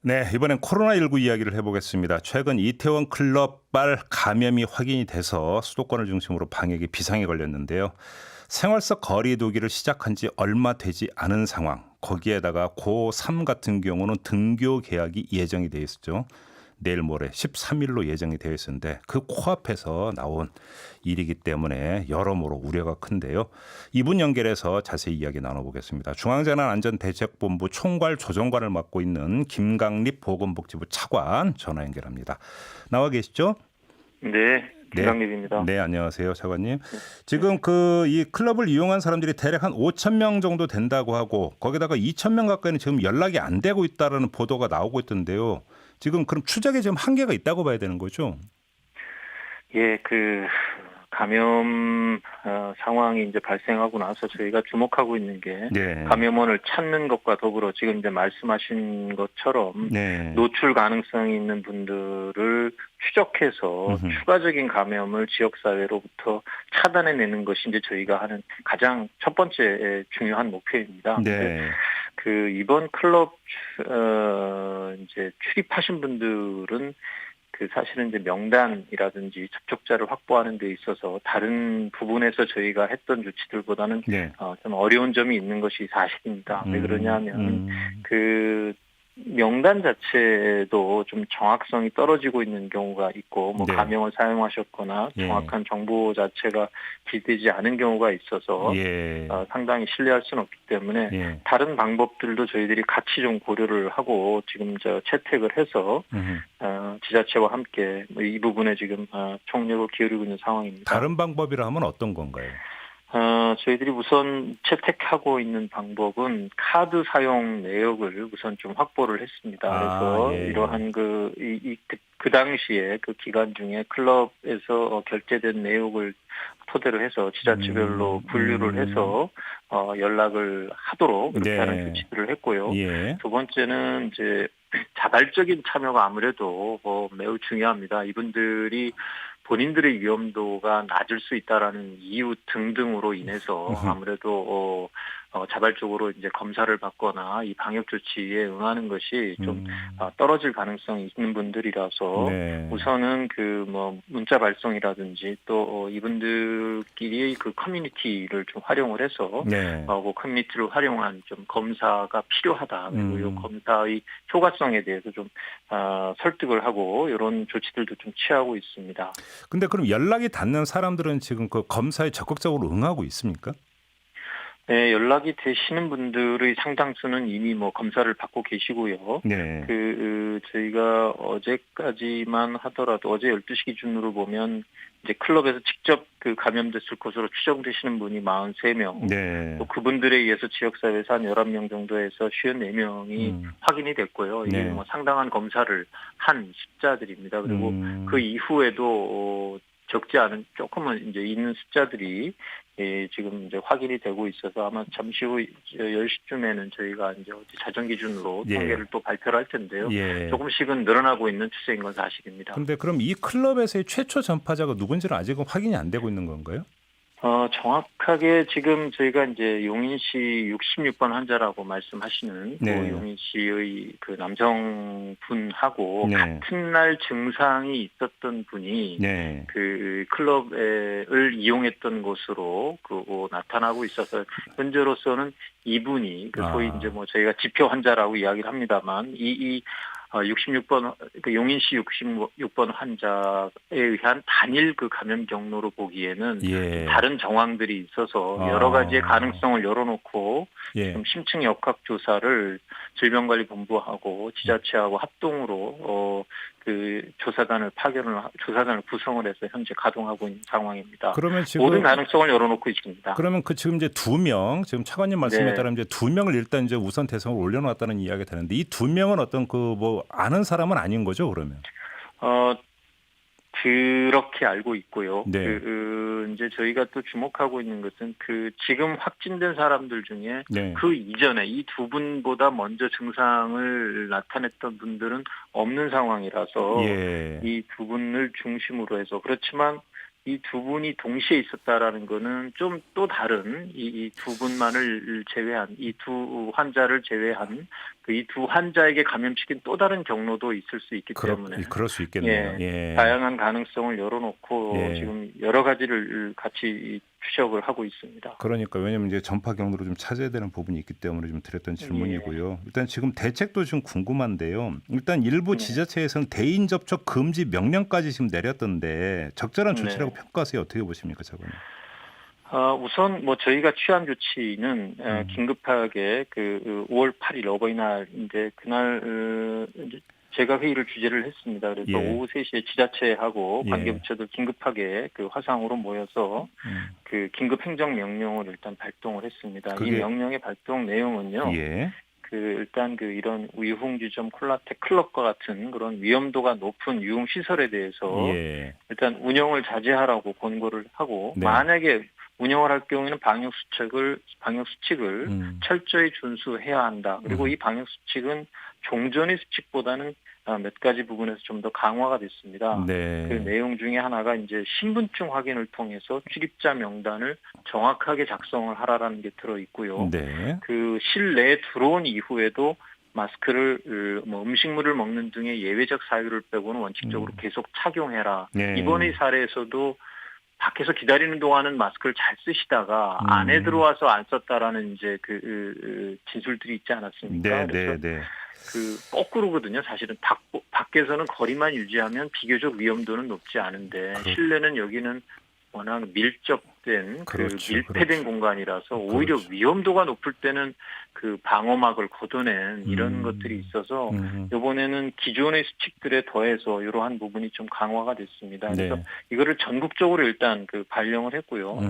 네, 이번엔 코로나19 이야기를 해보겠습니다. 최근 이태원 클럽발 감염이 확인이 돼서 수도권을 중심으로 방역에 비상이 걸렸는데요. 생활 속 거리 두기를 시작한 지 얼마 되지 않은 상황. 거기에다가 고3 같은 경우는 등교 개학이 예정이 돼 있었죠. 내일 모레 13일로 예정이 되어 있었는데 그 코앞에서 나온 일이기 때문에 여러모로 우려가 큰데요. 이분 연결해서 자세히 이야기 나눠보겠습니다. 중앙재난안전대책본부 총괄조정관을 맡고 있는 김강립 보건복지부 차관 전화 연결합니다. 나와 계시죠? 네, 네. 김강립입니다. 네, 안녕하세요, 차관님. 지금 이 클럽을 이용한 사람들이 대략 한 5천 명 정도 된다고 하고 거기다가 2천 명 가까이는 지금 연락이 안 되고 있다라는 보도가 나오고 있던데요. 지금 그럼 추적에 좀 한계가 있다고 봐야 되는 거죠? 예, 감염 상황이 이제 발생하고 나서 저희가 주목하고 있는 게 네. 감염원을 찾는 것과 더불어 지금 이제 말씀하신 것처럼 네. 노출 가능성이 있는 분들을 추적해서 음흠. 추가적인 감염을 지역사회로부터 차단해내는 것이 이제 저희가 하는 가장 첫 번째 중요한 목표입니다. 네. 이번 클럽 이제 출입하신 분들은 사실은 이제 명단이라든지 접촉자를 확보하는 데 있어서 다른 부분에서 저희가 했던 조치들보다는 네. 좀 어려운 점이 있는 것이 사실입니다. 왜 그러냐면 명단 자체도 좀 정확성이 떨어지고 있는 경우가 있고, 네. 가명을 사용하셨거나 예. 정확한 정보 자체가 기재되지 않은 경우가 있어서 예. 상당히 신뢰할 수는 없기 때문에 예. 다른 방법들도 저희들이 같이 좀 고려를 하고 지금 채택을 해서 지자체와 함께 이 부분에 지금 총력을 기울이고 있는 상황입니다. 다른 방법이라 하면 어떤 건가요? 저희들이 우선 채택하고 있는 방법은 카드 사용 내역을 우선 좀 확보를 했습니다. 그래서 예. 이러한 그 당시에 그 기간 중에 클럽에서 결제된 내역을 토대로 해서 지자체별로 분류를 해서 연락을 하도록 그렇게 네. 하는 조치들을 했고요. 예. 두 번째는 이제 자발적인 참여가 아무래도 매우 중요합니다. 이분들이 본인들의 위험도가 낮을 수 있다라는 이유 등등으로 인해서 아무래도 자발적으로 이제 검사를 받거나 이 방역 조치에 응하는 것이 좀 떨어질 가능성이 있는 분들이라서 네. 우선은 문자 발송이라든지 또 이분들끼리 그 커뮤니티를 좀 활용을 해서 네. 그 커뮤니티를 활용한 좀 검사가 필요하다. 그리고 이 검사의 효과성에 대해서 좀 설득을 하고 이런 조치들도 좀 취하고 있습니다. 근데 그럼 연락이 닿는 사람들은 지금 그 검사에 적극적으로 응하고 있습니까? 네, 연락이 되시는 분들의 상당수는 이미 검사를 받고 계시고요. 네. 저희가 어제까지만 하더라도 어제 12시 기준으로 보면 이제 클럽에서 직접 감염됐을 것으로 추정되시는 분이 43명. 네. 또 그분들에 의해서 지역사회에서 한 11명 정도에서 54명이 확인이 됐고요. 이게 네. 상당한 검사를 한 숫자들입니다. 그리고 그 이후에도 적지 않은 조금은 이제 있는 숫자들이 지금 이제 확인이 되고 있어서 아마 잠시 후 10시쯤에는 저희가 이제 자정 기준으로 통계를 또 발표를 할 텐데요. 조금씩은 늘어나고 있는 추세인 건 사실입니다. 근데 그럼 이 클럽에서의 최초 전파자가 누군지는 아직은 확인이 안 되고 있는 건가요? 정확하게 지금 저희가 이제 용인시 66번 환자라고 말씀하시는 용인시의 그 남성분하고 같은 날 증상이 있었던 분이 그 클럽을 이용했던 것으로 나타나고 있어서 현재로서는 이분이 소위 이제 저희가 지표 환자라고 이야기를 합니다만 66번 용인시 66번 환자에 의한 단일 감염 경로로 보기에는 다른 정황들이 있어서 여러 가지의 가능성을 열어놓고 지금 심층 역학 조사를 질병관리본부하고 지자체하고 합동으로 조사단을 구성을 해서 현재 가동하고 있는 상황입니다. 그러면 지금 모든 가능성을 열어놓고 있습니다. 그러면 지금 이제 2명, 지금 차관님 말씀에 따르면 이제 2명을 일단 이제 우선 대상으로 올려놨다는 이야기가 되는데 이 2명은 어떤 아는 사람은 아닌 거죠, 그러면? 그렇게 알고 있고요. 네. 이제 저희가 또 주목하고 있는 것은 지금 확진된 사람들 중에 그 이전에 이 두 분보다 먼저 증상을 나타냈던 분들은 없는 상황이라서 이 두 분을 중심으로 해서 그렇지만 이 두 분이 동시에 있었다라는 거는 좀 또 다른 이 두 분만을 제외한 이 두 환자를 제외한 그 이 두 환자에게 감염시킨 또 다른 경로도 있을 수 있기 때문에 그럴 수 있겠네요. 예. 다양한 가능성을 열어놓고 예. 지금 여러 가지를 같이 추적을 하고 있습니다. 그러니까 왜냐하면 이제 전파 경로를 좀 찾아야 되는 부분이 있기 때문에 좀 드렸던 질문이고요. 일단 지금 대책도 좀 궁금한데요. 일단 일부 네. 지자체에서는 대인 접촉 금지 명령까지 지금 내렸던데 적절한 조치라고 네. 평가하세요. 어떻게 보십니까, 저거는? 우선 뭐 저희가 취한 조치는 긴급하게 그 5월 8일 어버이날인데 그날 이제 제가 회의를 주재를 했습니다. 그래서 예. 오후 3시에 지자체하고 예. 관계부처들 긴급하게 그 화상으로 모여서 그 긴급 행정 명령을 일단 발동을 했습니다. 이 명령의 발동 내용은요. 예. 그 일단 그 이런 유흥주점 콜라텍 클럽과 같은 그런 위험도가 높은 유흥 시설에 대해서 예. 일단 운영을 자제하라고 권고를 하고 네. 만약에 운영을 할 경우에는 방역 수칙을 철저히 준수해야 한다. 그리고 이 방역 수칙은 종전의 수칙보다는 몇 가지 부분에서 좀 더 강화가 됐습니다. 네. 그 내용 중에 하나가 이제 신분증 확인을 통해서 출입자 명단을 정확하게 작성을 하라라는 게 들어 있고요. 네. 그 실내에 들어온 이후에도 마스크를 뭐 음식물을 먹는 등의 예외적 사유를 빼고는 원칙적으로 계속 착용해라. 네. 이번의 사례에서도 밖에서 기다리는 동안은 마스크를 잘 쓰시다가 안에 들어와서 안 썼다라는 이제 그 진술들이 있지 않았습니까? 네, 그래서 네, 네. 그 거꾸로거든요. 사실은 밖에서는 거리만 유지하면 비교적 위험도는 높지 않은데 실내는 여기는 워낙 밀접된 그렇죠, 밀폐된 그렇죠. 공간이라서 오히려 위험도가 높을 때는 그 방어막을 걷어낸 이런 것들이 있어서 이번에는 기존의 수칙들에 더해서 이러한 부분이 좀 강화가 됐습니다. 그래서 네. 이거를 전국적으로 일단 그 발령을 했고요.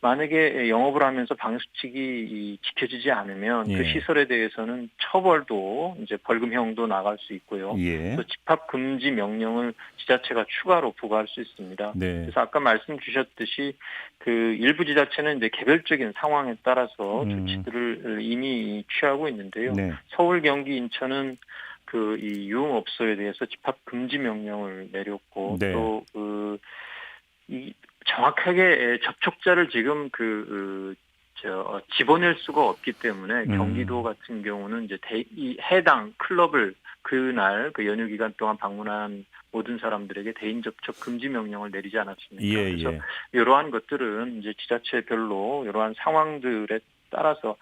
만약에 영업을 하면서 방역 수칙이 지켜지지 않으면 그 시설에 대해서는 처벌도 이제 벌금형도 나갈 수 있고요. 예. 또 집합 금지 명령을 지자체가 추가로 부과할 수 있습니다. 네. 그래서 아까 말씀 주셨듯이 그 일부 지자체는 이제 개별적인 상황에 따라서 조치들을 이미 취하고 있는데요. 네. 서울, 경기, 인천은 그 이 유흥업소에 대해서 집합 금지 명령을 내렸고 네. 또 이 정확하게 접촉자를 지금 집어낼 수가 없기 때문에 경기도 같은 경우는 이제 이 해당 클럽을 그날 그 연휴 기간 동안 방문한 모든 사람들에게 대인 접촉 금지 명령을 내리지 않았습니까? 예, 그래서 예. 이러한 것들은 이제 지자체별로 이러한 상황들에 따라서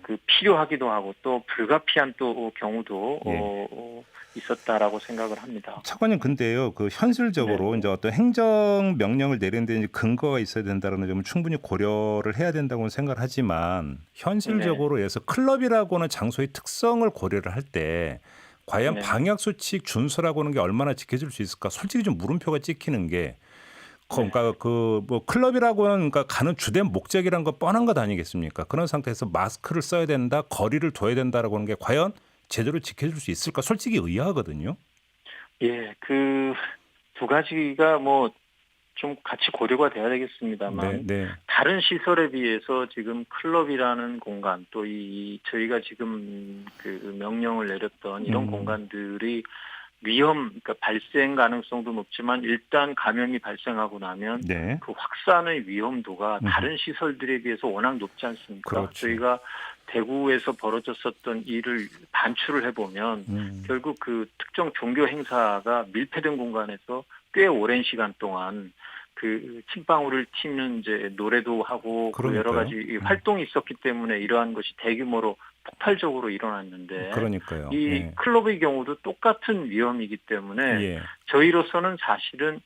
그 필요하기도 하고 또 불가피한 또 경우도 있었다라고 생각을 합니다. 차관님 근데요, 그 현실적으로 네. 이제 어떤 행정 명령을 내리는데 이제 근거가 있어야 된다는 점은 충분히 고려를 해야 된다고는 생각을 하지만 현실적으로 해서 클럽이라고 하는 장소의 특성을 고려를 할 때 과연 방역 수칙 준수라고 하는 게 얼마나 지켜질 수 있을까? 솔직히 좀 물음표가 찍히는 게 그러니까 그 뭐 클럽이라고 하는 그러니까 가는 주된 목적이란 건 뻔한 것 아니겠습니까? 그런 상태에서 마스크를 써야 된다, 거리를 둬야 된다라고 하는 게 과연 제대로 지켜줄 수 있을까? 솔직히 의아하거든요. 예, 그 두 가지가 뭐 좀 같이 고려가 돼야 되겠습니다만 네. 다른 시설에 비해서 지금 클럽이라는 공간 또 저희가 지금 그 명령을 내렸던 이런 공간들이 그러니까 발생 가능성도 높지만 일단 감염이 발생하고 나면 네. 그 확산의 위험도가 다른 시설들에 비해서 워낙 높지 않습니까? 그렇죠. 저희가 대구에서 벌어졌었던 일을 반추를 해보면 결국 그 특정 종교 행사가 밀폐된 공간에서 꽤 오랜 시간 동안 그 침방울을 튀는 이제 노래도 하고 그 여러 가지 활동이 있었기 때문에 이러한 것이 대규모로 폭발적으로 일어났는데 그러니까요. 이 클럽의 경우도 똑같은 위험이기 때문에 예. 저희로서는 사실은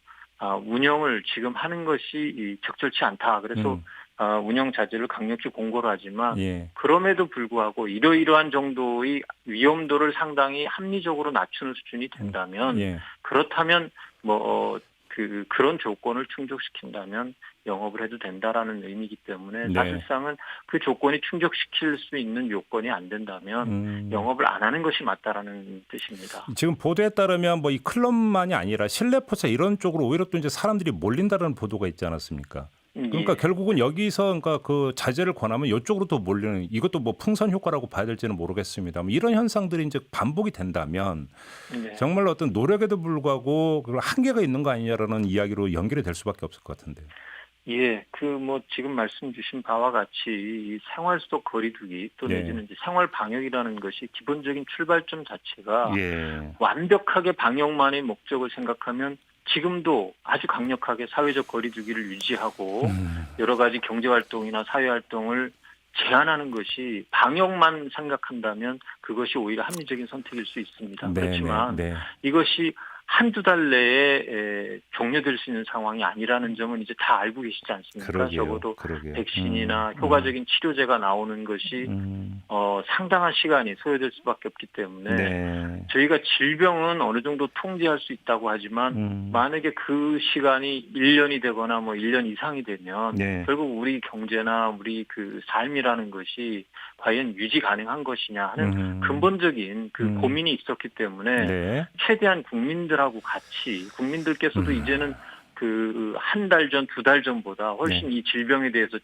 운영을 지금 하는 것이 적절치 않다. 그래서 운영 자제를 강력히 공고를 하지만 그럼에도 불구하고 이러이러한 정도의 위험도를 상당히 합리적으로 낮추는 수준이 된다면 그렇다면 그런 조건을 충족시킨다면 영업을 해도 된다라는 의미이기 때문에 사실상은 그 조건이 충족시킬 수 있는 요건이 안 된다면 영업을 안 하는 것이 맞다라는 뜻입니다. 지금 보도에 따르면 뭐 이 클럽만이 아니라 실내 포차 이런 쪽으로 오히려 또 이제 사람들이 몰린다는 보도가 있지 않았습니까? 그러니까 예. 결국은 여기서 그러니까 그 자제를 권하면 이쪽으로 또 몰리는 이것도 뭐 풍선 효과라고 봐야 될지는 모르겠습니다. 이런 현상들이 이제 반복이 된다면 네. 정말로 어떤 노력에도 불구하고 그걸 한계가 있는 거 아니냐라는 이야기로 연결이 될 수밖에 없을 것 같은데요. 예, 지금 말씀 주신 바와 같이 이 생활 속 거리두기 또 네. 내지는 이제 생활 방역이라는 것이 기본적인 출발점 자체가 예. 완벽하게 방역만의 목적을 생각하면 지금도 아주 강력하게 사회적 거리두기를 유지하고 여러 가지 경제 활동이나 사회 활동을 제한하는 것이 방역만 생각한다면 그것이 오히려 합리적인 선택일 수 있습니다. 그렇지만 네. 이것이 한두 달 내에 종료될 수 있는 상황이 아니라는 점은 이제 다 알고 계시지 않습니까? 그러게요. 적어도 그러게요. 백신이나 효과적인 치료제가 나오는 것이 상당한 시간이 소요될 수밖에 없기 때문에 네. 저희가 질병은 어느 정도 통제할 수 있다고 하지만 만약에 그 시간이 1년이 되거나 1년 이상이 되면 네. 결국 우리 경제나 우리 그 삶이라는 것이 과연 유지 가능한 것이냐 하는 근본적인 그 고민이 있었기 때문에 네. 최대한 국민들하고 같이 국민들께서도 이제는 그 한 달 전, 두 달 전보다 훨씬 이 질병에 대해서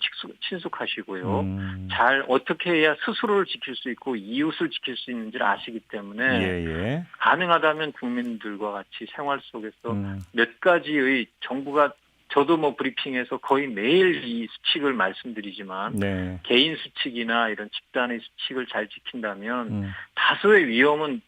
친숙하시고요. 잘 어떻게 해야 스스로를 지킬 수 있고 이웃을 지킬 수 있는지를 아시기 때문에 예. 가능하다면 국민들과 같이 생활 속에서 몇 가지의 정부가 저도 브리핑에서 거의 매일 이 수칙을 말씀드리지만 네. 개인 수칙이나 이런 집단의 수칙을 잘 지킨다면 다소의 위험은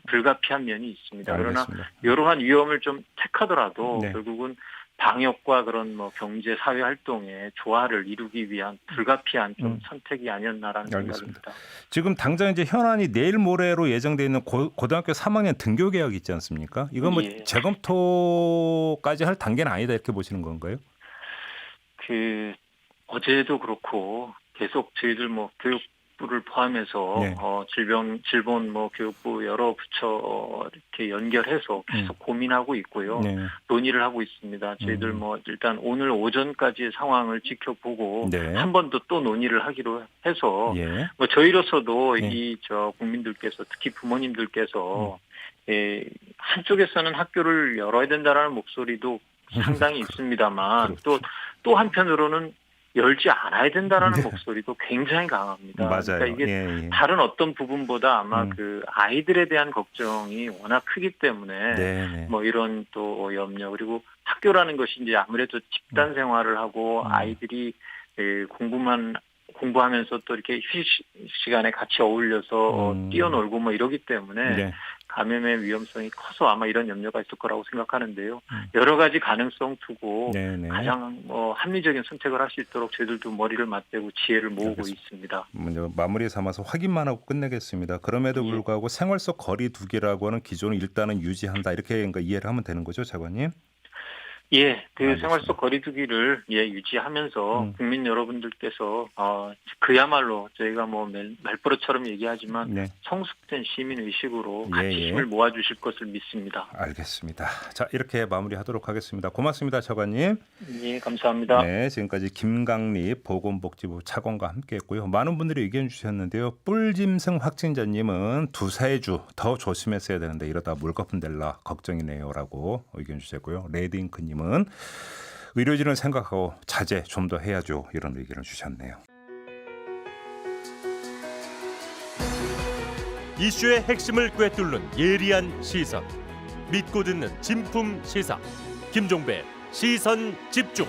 불가피한 면이 있습니다. 알겠습니다. 그러나 이러한 위험을 좀 택하더라도 네. 결국은 방역과 그런 경제 사회 활동의 조화를 이루기 위한 불가피한 좀 선택이 아니었나라는 알겠습니다. 생각입니다. 지금 당장 이제 현안이 내일 모레로 예정돼 있는 고등학교 3학년 등교 계약 있지 않습니까? 이건 예. 재검토까지 할 단계는 아니다 이렇게 보시는 건가요? 어제도 그렇고 계속 저희들 교육부를 포함해서 네. 질본 교육부 여러 부처 이렇게 연결해서 계속 고민하고 있고요. 네. 논의를 하고 있습니다. 저희들 일단 오늘 오전까지의 상황을 지켜보고 네. 한 번 더 또 논의를 하기로 해서 예. 저희로서도 네. 국민들께서 특히 부모님들께서 한쪽에서는 학교를 열어야 된다라는 목소리도 상당히 있습니다만 그렇죠. 또 한편으로는 열지 않아야 된다라는 목소리도 굉장히 강합니다. 맞아요. 그러니까 이게 예. 다른 어떤 부분보다 아마 그 아이들에 대한 걱정이 워낙 크기 때문에 네. 이런 또 염려 그리고 학교라는 것이 이제 아무래도 집단 생활을 하고 아이들이 공부하면서 또 이렇게 휴식 시간에 같이 어울려서 뛰어놀고 이러기 때문에 네. 감염의 위험성이 커서 아마 이런 염려가 있을 거라고 생각하는데요. 여러 가지 가능성 두고 네. 가장 합리적인 선택을 할 수 있도록 저희들도 머리를 맞대고 지혜를 모으고 알겠습니다. 있습니다. 먼저 마무리 삼아서 확인만 하고 끝내겠습니다. 그럼에도 불구하고 생활 속 거리두기라고 하는 기존을 일단은 유지한다 이렇게 그러니까 이해를 하면 되는 거죠, 장관님? 예, 알겠습니다. 생활 속 거리두기를 유지하면서 국민 여러분들께서 그야말로 저희가 말버릇처럼 얘기하지만 네. 성숙된 시민 의식으로 예, 같이 예. 힘을 모아주실 것을 믿습니다. 알겠습니다. 자, 이렇게 마무리하도록 하겠습니다. 고맙습니다, 차관님. 예, 감사합니다. 네, 지금까지 김강립 보건복지부 차관과 함께했고요. 많은 분들이 의견 주셨는데요. 뿔짐승 확진자님은 2-3주 더 조심했어야 되는데 이러다 물거품 될라 걱정이네요라고 의견 주셨고요. 레드잉크님은 의료진을 생각하고 자제 좀 더 해야죠 이런 의견을 주셨네요. 이슈의 핵심을 꿰뚫는 예리한 시선, 믿고 듣는 진품 시사 김종배 시선 집중.